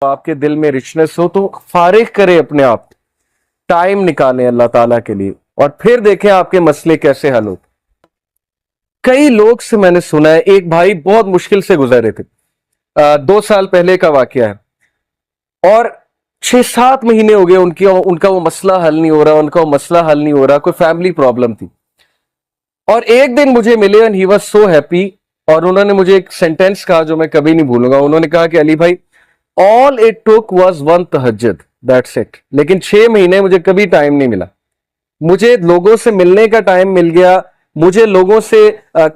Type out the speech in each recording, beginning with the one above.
آپ کے دل میں رچنس ہو تو فارغ کریں اپنے آپ، ٹائم نکالیں اللہ تعالیٰ کے لیے، اور پھر دیکھیں آپ کے مسئلے کیسے حل ہوتے۔ کئی لوگ سے میں نے سنا ہے، ایک بھائی بہت مشکل سے گزر رہے تھے، 2 سال پہلے کا واقعہ ہے، اور 6-7 مہینے ہو گئے ان کا وہ مسئلہ حل نہیں ہو رہا، ان کا وہ مسئلہ حل نہیں ہو رہا، کوئی فیملی پرابلم تھی۔ اور ایک دن مجھے ملے and he was so happy، اور انہوں نے مجھے ایک سینٹینس کہا جو میں کبھی نہیں بھولوں گا۔ انہوں نے کہا کہ علی بھائی all it took was one تہجد، that's it، لیکن 6 مہینے مجھے کبھی ٹائم نہیں ملا، مجھے لوگوں سے ملنے کا ٹائم مل گیا، مجھے لوگوں سے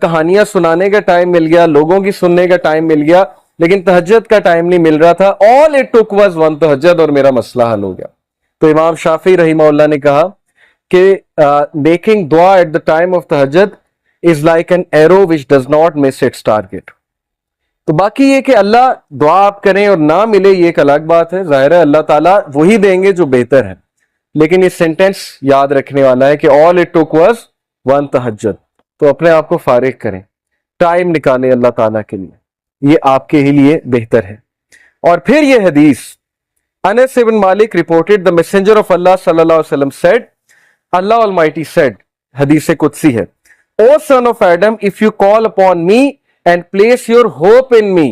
کہانیاں سنانے کا ٹائم مل گیا، لوگوں کی سننے کا ٹائم مل گیا، لیکن تہجد کا ٹائم نہیں مل رہا تھا۔ all it took was one تہجد، اور میرا مسئلہ حل ہو گیا۔ تو امام شافعی رحمہ اللہ نے کہا کہ میکنگ دعا ایٹ دا ٹائم آف تہجد is like an arrow which does not miss its target۔ تو باقی یہ کہ اللہ دعا آپ کریں اور نہ ملے یہ ایک الگ بات ہے، ظاہر ہے اللہ تعالیٰ وہی دیں گے جو بہتر ہے، لیکن یہ سینٹینس یاد رکھنے والا ہے کہ all it took was one تہجد۔ تو اپنے آپ کو فارغ کریں، ٹائم نکالیں اللہ تعالیٰ کے لیے، یہ آپ کے ہی لیے بہتر ہے۔ اور پھر یہ حدیث، انس بن مالک reported the messenger of Allah صلی اللہ علیہ وسلم said، Allah Almighty said، حدیث قدسی ہے، O son of Adam, if you call upon me and place your hope in me,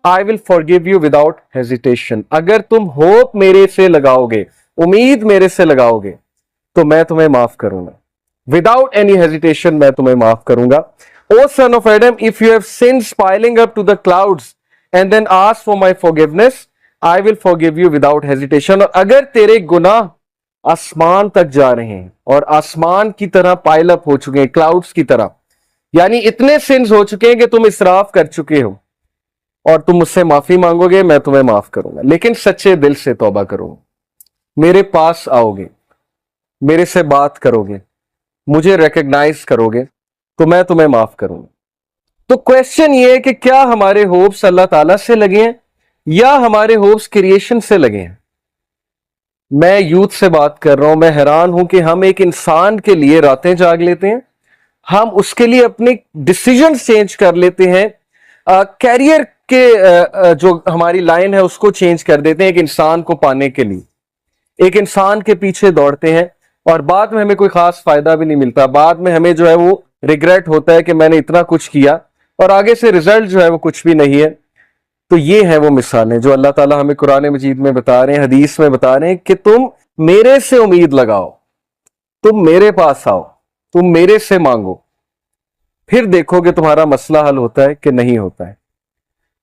I will forgive you without hesitation۔ اگر تم ہوپ میرے سے لگاؤ گے، امید میرے سے لگاؤ گے، تو میں تمہیں معاف کروں گا، without any hesitation میں تمہیں معاف کروں گا۔ O son of Adam, if you have sins piling up to the clouds and then ask for my forgiveness, I will forgive you without hesitation۔ اور اگر تیرے گناہ آسمان تک جا رہے ہیں اور آسمان کی طرح پائل اپ ہو چکے ہیں، کلاؤڈز کی طرح، یعنی اتنے سنز ہو چکے ہیں کہ تم اسراف کر چکے ہو، اور تم مجھ سے معافی مانگو گے، میں تمہیں معاف کروں گا، لیکن سچے دل سے توبہ کرو، میرے پاس آؤ گے، میرے سے بات کرو گے، مجھے ریکگنائز کرو گے، تو میں تمہیں معاف کروں گا۔ تو کویسچن یہ ہے کہ کیا ہمارے ہوپس اللہ تعالیٰ سے لگے ہیں یا ہمارے ہوپس کریشن سے لگے ہیں؟ میں یوتھ سے بات کر رہا ہوں، میں حیران ہوں کہ ہم ایک انسان کے لیے راتیں جاگ لیتے ہیں، ہم اس کے لیے اپنے ڈیسیجنز چینج کر لیتے ہیں، کیریئر کے جو ہماری لائن ہے اس کو چینج کر دیتے ہیں ایک انسان کو پانے کے لیے، ایک انسان کے پیچھے دوڑتے ہیں، اور بعد میں ہمیں کوئی خاص فائدہ بھی نہیں ملتا، بعد میں ہمیں جو ہے وہ ریگریٹ ہوتا ہے کہ میں نے اتنا کچھ کیا اور آگے سے ریزلٹ جو ہے وہ کچھ بھی نہیں ہے۔ تو یہ ہیں وہ مثالیں جو اللہ تعالیٰ ہمیں قرآن مجید میں بتا رہے ہیں، حدیث میں بتا رہے ہیں کہ تم میرے سے امید لگاؤ، تم میرے پاس آؤ، تم میرے سے مانگو، پھر دیکھو کہ تمہارا مسئلہ حل ہوتا ہے کہ نہیں ہوتا ہے۔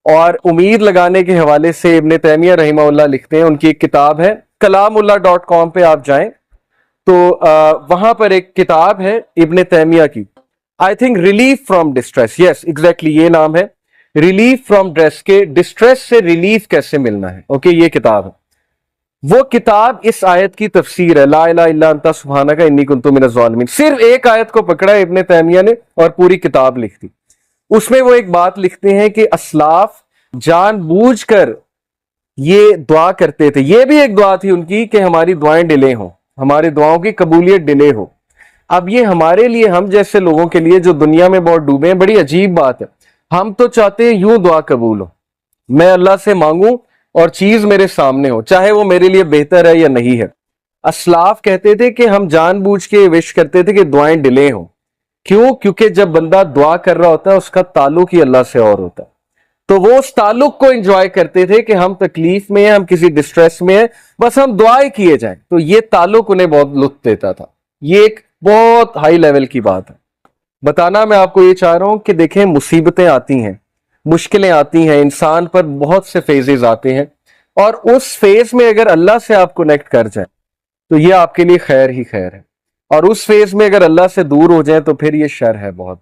اور امید لگانے کے حوالے سے ابن تیمیہ رحمہ اللہ لکھتے ہیں، ان کی ایک کتاب ہے kalamullah.com پہ آپ جائیں تو وہاں پر ایک کتاب ہے ابن تیمیہ کی، I think relief from distress, yes exactly یہ نام ہے، ریلیف فرام ڈسٹریس، کے ڈسٹریس سے ریلیف کیسے ملنا ہے، اوکے یہ کتاب ہے۔ وہ کتاب اس آیت کی تفسیر ہے، لا الہ الا انت سبحانک انی کنت من الظالمین، صرف ایک آیت کو پکڑا ہے ابن تیمیہ نے اور پوری کتاب لکھ دی۔ اس میں وہ ایک بات لکھتے ہیں کہ اسلاف جان بوجھ کر یہ دعا کرتے تھے، یہ بھی ایک دعا تھی ان کی کہ ہماری دعائیں ڈیلے ہوں، ہماری دعاؤں کی قبولیت ڈیلے ہو۔ اب یہ ہمارے لیے، ہم جیسے لوگوں کے لیے جو دنیا میں بہت ڈوبے ہیں، بڑی عجیب بات ہے، ہم تو چاہتے ہیں یوں دعا قبول ہو، میں اللہ سے مانگوں اور چیز میرے سامنے ہو، چاہے وہ میرے لیے بہتر ہے یا نہیں ہے۔ اسلاف کہتے تھے کہ ہم جان بوجھ کے وش کرتے تھے کہ دعائیں ڈیلے ہوں، کیوں؟ کیونکہ جب بندہ دعا کر رہا ہوتا ہے اس کا تعلق ہی اللہ سے اور ہوتا ہے، تو وہ اس تعلق کو انجوائے کرتے تھے کہ ہم تکلیف میں ہیں، ہم کسی ڈسٹریس میں ہیں، بس ہم دعائیں کیے جائیں، تو یہ تعلق انہیں بہت لطف دیتا تھا۔ یہ ایک بہت ہائی لیول کی بات ہے۔ بتانا میں آپ کو یہ چاہ رہا ہوں کہ دیکھیں مصیبتیں آتی ہیں، مشکلیں آتی ہیں، انسان پر بہت سے فیزز آتے ہیں، اور اس فیز میں اگر اللہ سے آپ کنیکٹ کر جائیں تو یہ آپ کے لیے خیر ہی خیر ہے، اور اس فیز میں اگر اللہ سے دور ہو جائیں تو پھر یہ شر ہے بہت۔